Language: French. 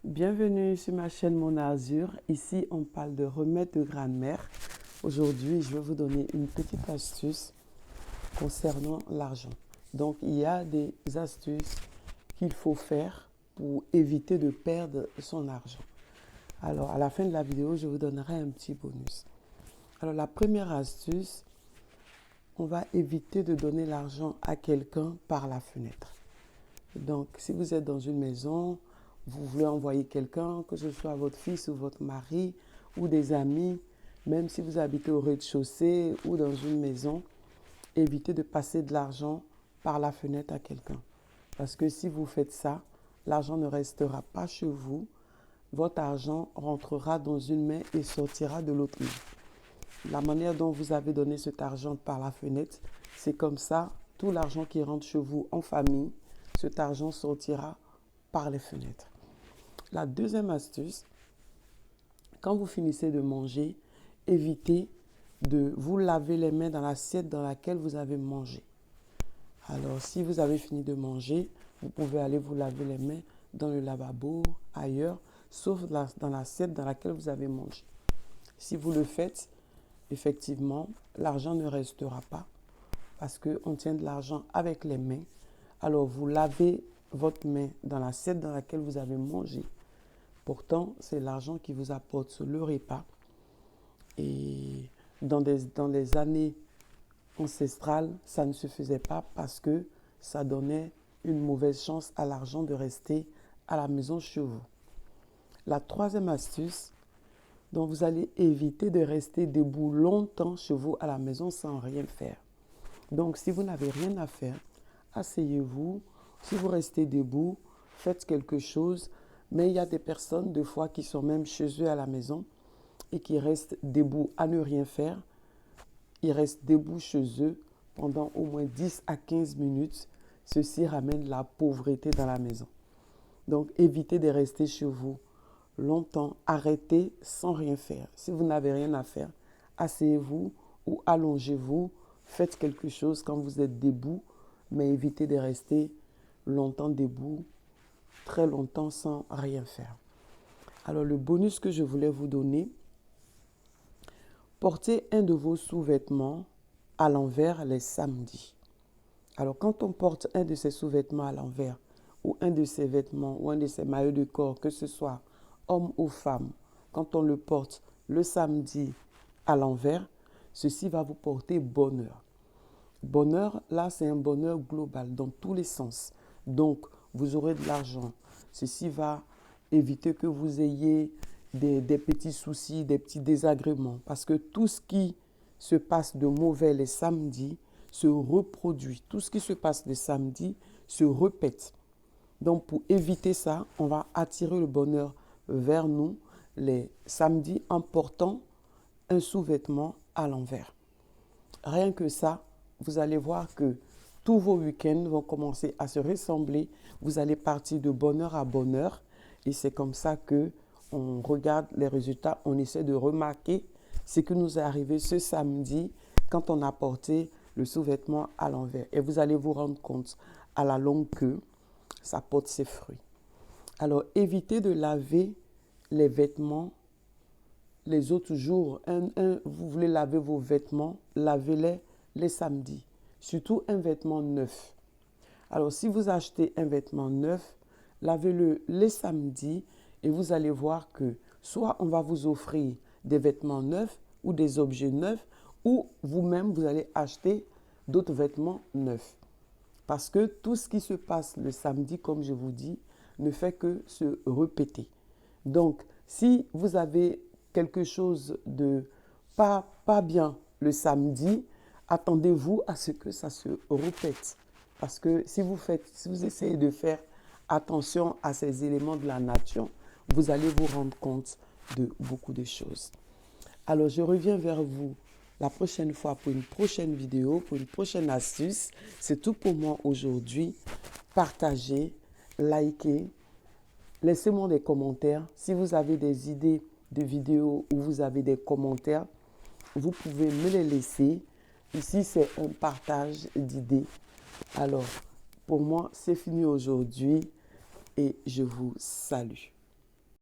Bienvenue sur ma chaîne Mon Azur. Ici, on parle de remèdes de grand-mère. Aujourd'hui, je vais vous donner une petite astuce concernant l'argent. Donc, il y a des astuces qu'il faut faire pour éviter de perdre son argent. Alors, à la fin de la vidéo, je vous donnerai un petit bonus. Alors, la première astuce, on va éviter de donner l'argent à quelqu'un par la fenêtre. Donc, si vous êtes dans une maison, vous voulez envoyer quelqu'un, que ce soit votre fils ou votre mari ou des amis, même si vous habitez au rez-de-chaussée ou dans une maison, évitez de passer de l'argent par la fenêtre à quelqu'un. Parce que si vous faites ça, l'argent ne restera pas chez vous. Votre argent rentrera dans une main et sortira de l'autre main. La manière dont vous avez donné cet argent par la fenêtre, c'est comme ça, tout l'argent qui rentre chez vous en famille, cet argent sortira par les fenêtres. La deuxième astuce, quand vous finissez de manger, évitez de vous laver les mains dans l'assiette dans laquelle vous avez mangé. Alors, si vous avez fini de manger, vous pouvez aller vous laver les mains dans le lavabo, ailleurs, sauf dans l'assiette dans laquelle vous avez mangé. Si vous le faites, effectivement, l'argent ne restera pas parce qu'on tient de l'argent avec les mains. Alors, vous lavez votre main dans l'assiette dans laquelle vous avez mangé. Pourtant, c'est l'argent qui vous apporte le repas. Et dans les années ancestrales, ça ne se faisait pas parce que ça donnait une mauvaise chance à l'argent de rester à la maison chez vous. La troisième astuce, donc vous allez éviter de rester debout longtemps chez vous à la maison sans rien faire. Donc, si vous n'avez rien à faire, asseyez-vous. Si vous restez debout, faites quelque chose. Mais il y a des personnes, des fois, qui sont même chez eux à la maison et qui restent debout à ne rien faire. Ils restent debout chez eux pendant au moins 10 à 15 minutes. Ceci ramène la pauvreté dans la maison. Donc, évitez de rester chez vous longtemps. Arrêtez sans rien faire. Si vous n'avez rien à faire, asseyez-vous ou allongez-vous. Faites quelque chose quand vous êtes debout, mais évitez de rester longtemps debout, très longtemps sans rien faire. Alors, le bonus que je voulais vous donner, portez un de vos sous-vêtements à l'envers les samedis. Alors, quand on porte un de ces sous-vêtements à l'envers, ou un de ses vêtements, ou un de ses maillots de corps, que ce soit homme ou femme, quand on le porte le samedi à l'envers, ceci va vous porter bonheur. Bonheur, là, c'est un bonheur global dans tous les sens. Donc, vous aurez de l'argent. Ceci va éviter que vous ayez des petits soucis, des petits désagréments. Parce que tout ce qui se passe de mauvais les samedis se reproduit. Tout ce qui se passe le samedi se répète. Donc, pour éviter ça, on va attirer le bonheur vers nous les samedis en portant un sous-vêtement à l'envers. Rien que ça, vous allez voir que tous vos week-ends vont commencer à se ressembler. Vous allez partir de bonheur à bonheur. Et c'est comme ça qu'on regarde les résultats. On essaie de remarquer ce qui nous est arrivé ce samedi quand on a porté le sous-vêtement à l'envers. Et vous allez vous rendre compte à la longue que ça porte ses fruits. Alors, évitez de laver les vêtements les autres jours. Vous voulez laver vos vêtements, lavez-les les samedis. Surtout un vêtement neuf. Alors, si vous achetez un vêtement neuf, lavez-le les samedis et vous allez voir que soit on va vous offrir des vêtements neufs ou des objets neufs, ou vous-même, vous allez acheter d'autres vêtements neufs. Parce que tout ce qui se passe le samedi, comme je vous dis, ne fait que se répéter. Donc, si vous avez quelque chose de pas bien le samedi, attendez-vous à ce que ça se répète. Parce que si vous essayez de faire attention à ces éléments de la nature, vous allez vous rendre compte de beaucoup de choses. Alors, je reviens vers vous la prochaine fois pour une prochaine vidéo, pour une prochaine astuce. C'est tout pour moi aujourd'hui. Partagez, likez, laissez-moi des commentaires. Si vous avez des idées de vidéos ou vous avez des commentaires, vous pouvez me les laisser. Ici, c'est un partage d'idées. Alors, pour moi, c'est fini aujourd'hui et je vous salue.